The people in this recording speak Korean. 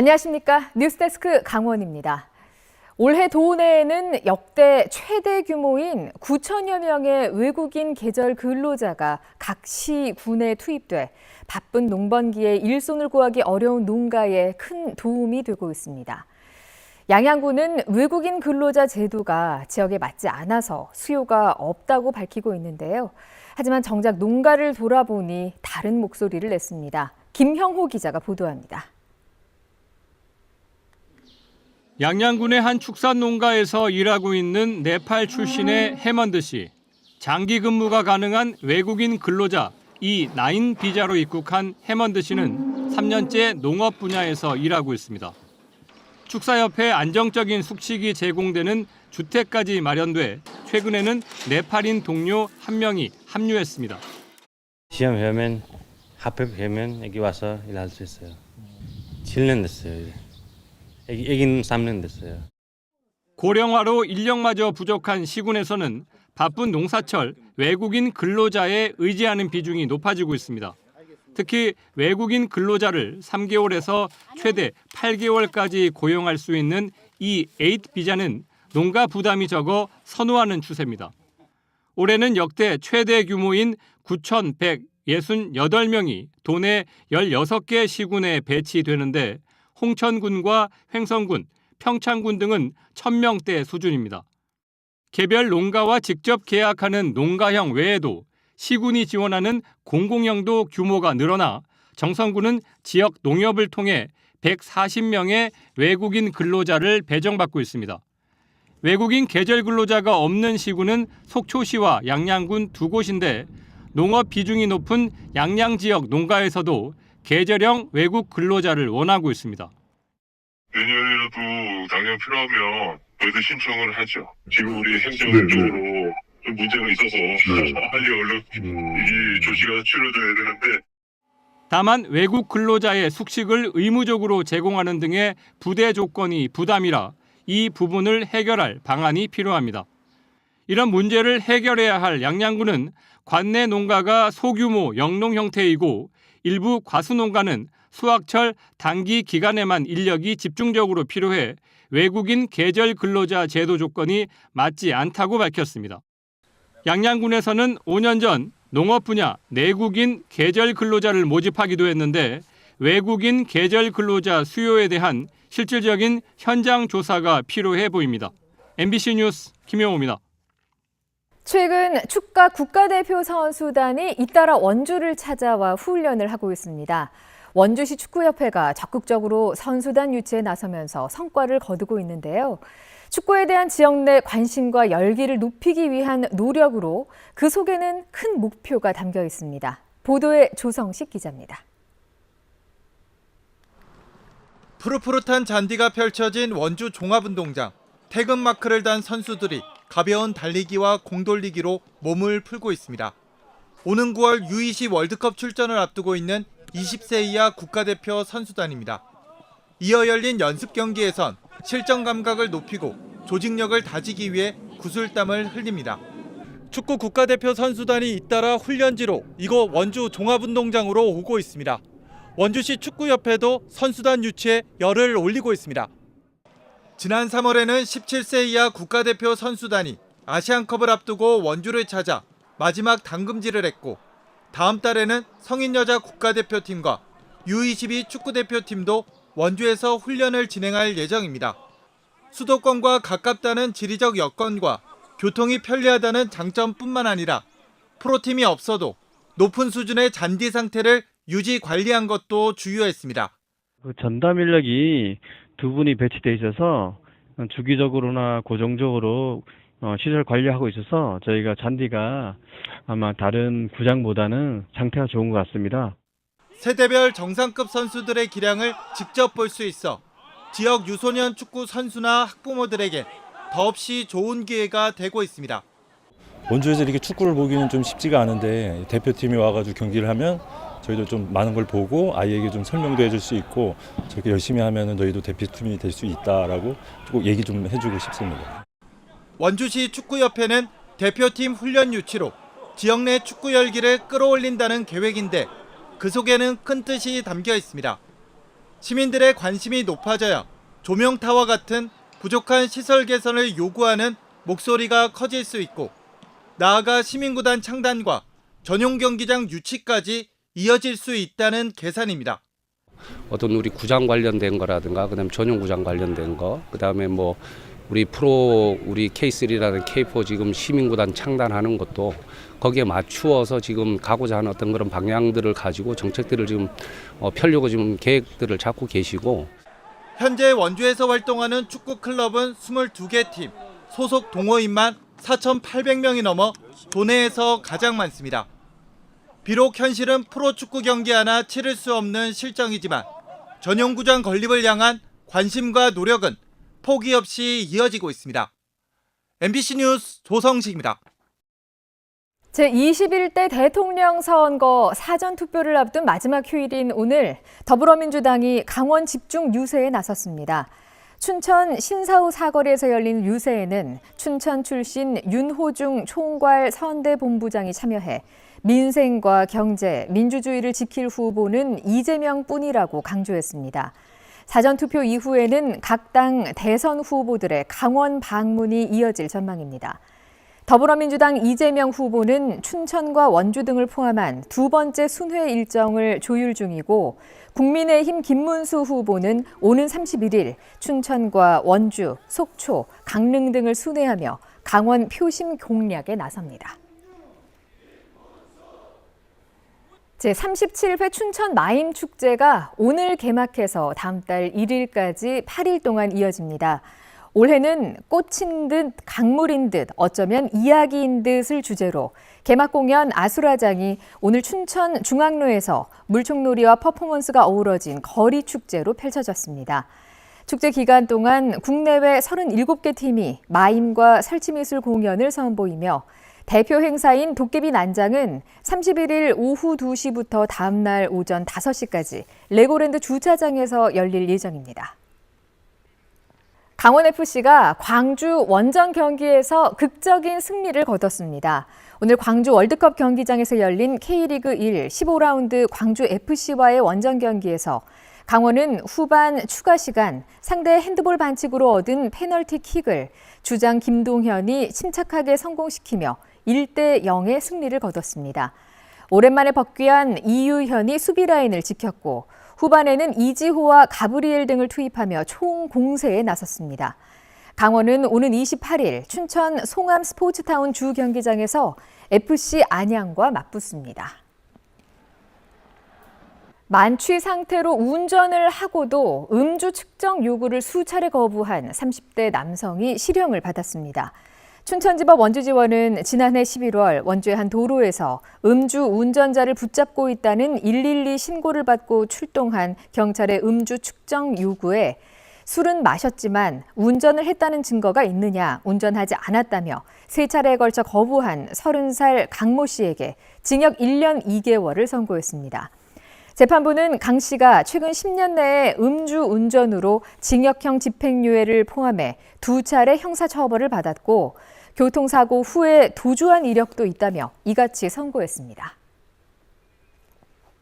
안녕하십니까. 뉴스데스크 강원입니다. 올해 도내에는 역대 최대 규모인 9천여 명의 외국인 계절 근로자가 각 시, 군에 투입돼 바쁜 농번기에 일손을 구하기 어려운 농가에 큰 도움이 되고 있습니다. 양양군은 외국인 근로자 제도가 지역에 맞지 않아서 수요가 없다고 밝히고 있는데요. 하지만 정작 농가를 돌아보니 다른 목소리를 냈습니다. 김형호 기자가 보도합니다. 양양군의 한 축산 농가에서 일하고 있는 네팔 출신의 해먼드 씨. 장기 근무가 가능한 외국인 근로자 E9 비자로 입국한 해먼드 씨는 3년째 농업 분야에서 일하고 있습니다. 축사협회 안정적인 숙식이 제공되는 주택까지 마련돼 최근에는 네팔인 동료 한 명이 합류했습니다. 시험하면 합격하면 여기 와서 일할 수 있어요. 7년 됐어요. 애기는 3년 됐어요. 고령화로 인력마저 부족한 시군에서는 바쁜 농사철 외국인 근로자에 의지하는 비중이 높아지고 있습니다. 특히 외국인 근로자를 3개월에서 최대 8개월까지 고용할 수 있는 E8 비자는 농가 부담이 적어 선호하는 추세입니다. 올해는 역대 최대 규모인 9,168명이 도내 16개 시군에 배치되는데 홍천군과 횡성군, 평창군 등은 1,000명대 수준입니다. 개별 농가와 직접 계약하는 농가형 외에도 시군이 지원하는 공공형도 규모가 늘어나 정선군은 지역 농협을 통해 140명의 외국인 근로자를 배정받고 있습니다. 외국인 계절 근로자가 없는 시군은 속초시와 양양군 두 곳인데 농업 비중이 높은 양양 지역 농가에서도 계절형 외국 근로자를 원하고 있습니다. 내년에라도 당장 필요하면 저희도 신청을 하죠. 지금 우리 행정적으로 좀 문제가 있어서 빨리 얼른 이 조치가 치러져야 되는데. 다만 외국 근로자의 숙식을 의무적으로 제공하는 등의 부대 조건이 부담이라 이 부분을 해결할 방안이 필요합니다. 이런 문제를 해결해야 할 양양군은 관내 농가가 소규모 영농 형태이고 일부 과수농가는 수확철 단기 기간에만 인력이 집중적으로 필요해 외국인 계절 근로자 제도 조건이 맞지 않다고 밝혔습니다. 양양군에서는 5년 전 농업 분야 내국인 계절 근로자를 모집하기도 했는데 외국인 계절 근로자 수요에 대한 실질적인 현장 조사가 필요해 보입니다. MBC 뉴스 김영호입니다. 최근 축가 국가대표 선수단이 잇따라 원주를 찾아와 훈련을 하고 있습니다. 원주시 축구협회가 적극적으로 선수단 유치에 나서면서 성과를 거두고 있는데요. 축구에 대한 지역 내 관심과 열기를 높이기 위한 노력으로 그 속에는 큰 목표가 담겨 있습니다. 보도에 조성식 기자입니다. 푸릇푸릇한 잔디가 펼쳐진 원주 종합운동장. 태극마크를 단 선수들이 가벼운 달리기와 공돌리기로 몸을 풀고 있습니다. 오는 9월 U20 월드컵 출전을 앞두고 있는 20세 이하 국가대표 선수단입니다. 이어 열린 연습 경기에선 실전 감각을 높이고 조직력을 다지기 위해 구슬땀을 흘립니다. 축구 국가대표 선수단이 잇따라 훈련지로 이곳 원주 종합운동장으로 오고 있습니다. 원주시 축구협회도 선수단 유치에 열을 올리고 있습니다. 지난 3월에는 17세 이하 국가대표 선수단이 아시안컵을 앞두고 원주를 찾아 마지막 당금질을 했고 다음 달에는 성인 여자 국가대표팀과 U22 축구대표팀도 원주에서 훈련을 진행할 예정입니다. 수도권과 가깝다는 지리적 여건과 교통이 편리하다는 장점뿐만 아니라 프로팀이 없어도 높은 수준의 잔디 상태를 유지 관리한 것도 주요했습니다. 전담 인력이 두 분이 배치돼 있어서 주기적으로나 고정적으로 시설 관리하고 있어서 저희가 잔디가 아마 다른 구장보다는 상태가 좋은 것 같습니다. 세대별 정상급 선수들의 기량을 직접 볼 수 있어 지역 유소년 축구 선수나 학부모들에게 더없이 좋은 기회가 되고 있습니다. 원주에서 이렇게 축구를 보기는 좀 쉽지가 않은데 대표팀이 와가지고 경기를 하면 저희도 좀 많은 걸 보고 아이에게 좀 설명도 해줄 수 있고 저렇게 열심히 하면은 너희도 대표팀이 될 수 있다라고 꼭 얘기 좀 해주고 싶습니다. 원주시 축구협회는 대표팀 훈련 유치로 지역 내 축구 열기를 끌어올린다는 계획인데 그 속에는 큰 뜻이 담겨 있습니다. 시민들의 관심이 높아져야 조명타와 같은 부족한 시설 개선을 요구하는 목소리가 커질 수 있고 나아가 시민구단 창단과 전용 경기장 유치까지 이어질 수 있다는 계산입니다. 어떤 우리 구장 관련된 거라든가 그다음 전용 구장 관련된 거 그다음에 뭐 우리 우리 K3라는 K4 지금 시민구단 창단하는 것도 거기에 맞추어서 지금 가고자 하는 어떤 그런 방향들을 가지고 정책들을 지금 펴려고 지금 계획들을 잡고 계시고 현재 원주에서 활동하는 축구 클럽은 22개 팀, 소속 동호인만 4,800명이 넘어 도내에서 가장 많습니다. 비록 현실은 프로축구 경기 하나 치를 수 없는 실정이지만 전용구장 건립을 향한 관심과 노력은 포기 없이 이어지고 있습니다. MBC 뉴스 조성식입니다. 제21대 대통령 선거 사전투표를 앞둔 마지막 휴일인 오늘 더불어민주당이 강원 집중 유세에 나섰습니다. 춘천 신사후 사거리에서 열린 유세에는 춘천 출신 윤호중 총괄 선대본부장이 참여해 민생과 경제, 민주주의를 지킬 후보는 이재명뿐이라고 강조했습니다. 사전투표 이후에는 각 당 대선 후보들의 강원 방문이 이어질 전망입니다. 더불어민주당 이재명 후보는 춘천과 원주 등을 포함한 두 번째 순회 일정을 조율 중이고 국민의힘 김문수 후보는 오는 31일 춘천과 원주, 속초, 강릉 등을 순회하며 강원 표심 공략에 나섭니다. 제37회 춘천 마임 축제가 오늘 개막해서 다음 달 1일까지 8일 동안 이어집니다. 올해는 꽃인 듯 강물인 듯 어쩌면 이야기인 듯을 주제로 개막 공연 아수라장이 오늘 춘천 중앙로에서 물총놀이와 퍼포먼스가 어우러진 거리 축제로 펼쳐졌습니다. 축제 기간 동안 국내외 37개 팀이 마임과 설치미술 공연을 선보이며 대표 행사인 도깨비 난장은 31일 오후 2시부터 다음 날 오전 5시까지 레고랜드 주차장에서 열릴 예정입니다. 강원FC가 광주 원정 경기에서 극적인 승리를 거뒀습니다. 오늘 광주 월드컵 경기장에서 열린 K리그 1 15라운드 광주FC와의 원정 경기에서 강원은 후반 추가 시간 상대 핸드볼 반칙으로 얻은 페널티 킥을 주장 김동현이 침착하게 성공시키며 1대0의 승리를 거뒀습니다. 오랜만에 복귀한 이유현이 수비 라인을 지켰고 후반에는 이지호와 가브리엘 등을 투입하며 총공세에 나섰습니다. 강원은 오는 28일 춘천 송암 스포츠타운 주 경기장에서 FC 안양과 맞붙습니다. 만취 상태로 운전을 하고도 음주 측정 요구를 수차례 거부한 30대 남성이 실형을 받았습니다. 춘천지법 원주지원은 지난해 11월 원주의 한 도로에서 음주 운전자를 붙잡고 있다는 112 신고를 받고 출동한 경찰의 음주 측정 요구에 술은 마셨지만 운전을 했다는 증거가 있느냐, 운전하지 않았다며 3차례에 걸쳐 거부한 30살 강모 씨에게 징역 1년 2개월을 선고했습니다. 재판부는 강 씨가 최근 10년 내에 음주 운전으로 징역형 집행유예를 포함해 2차례 형사처벌을 받았고 교통사고 후에 도주한 이력도 있다며 이같이 선고했습니다.